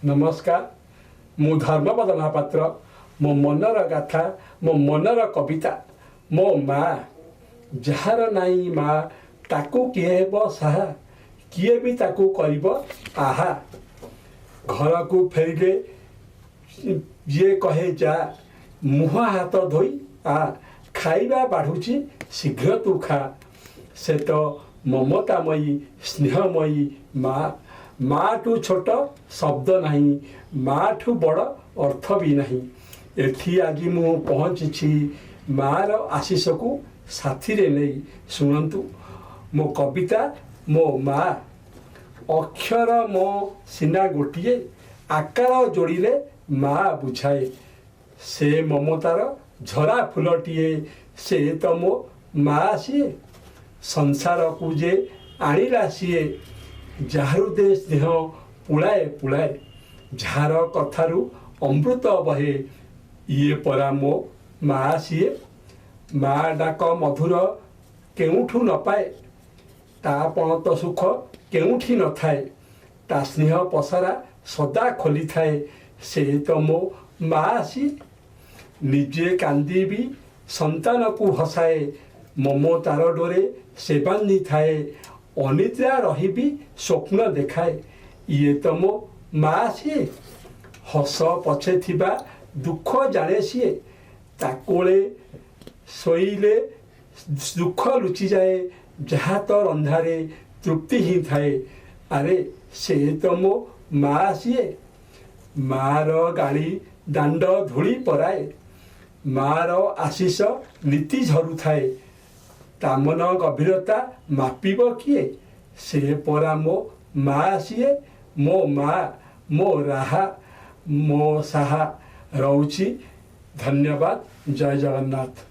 नमस्कार मु धर्मपद महापात्र मो मनर गाथा मो मनर कविता मो माँ जार नाई माँ ताकू किए हेब साहा किए भी ताकू करिब आहा घर को फेरिले ये कहे जा मुह हाथ धोई आ खाइबा बाढ़ुची शीघ्र तू खा से तो ममतामयी स्नेहमयी माँ माँ ठू छोट शब्द नहीं माँ ठू बड़ अर्थ भी नहीं एठी आज मु पहुँची माँ रो आशीष को साथी रे नहीं शुणु मो कविता मो माँ अक्षर मो सीना गोटे आकार जोड़िले माँ बुझाए से ममतार झरा फुलटीए से तो मो माँ सीए संसार को जे आणिला सीए जार दे स्नेह पुलाए पुलाए जार कथारू अमृत बहे ये परा मो माँ सीए माँ डाक मधुर केउठू न पाए ता पणत सुख केउठी न थाए ता स्नेह पसरा सदा खोली थाए से तो मो माँ सी निजे कांदी भी संतान को हसाए ममतार डोरे से बांधी थाए अनिद्रा रही भी स्वप्न देखाए ये तो मो माँ सीए हस पछे थिबा दुख जाने सीए ताकोले शोइले दुख लुचि जाए जहाँ तो रंधारे तृप्ति ही थाए अरे से तो मो माँ सीए मार गाड़ी दांड धूली पराए मार आशीष नीति झरु थाए तामन गभीरता मापिब किए से परा मो माँ सीए मो माँ मो राहा मो साहा रहुछि। धन्यवाद। जय जगन्नाथ।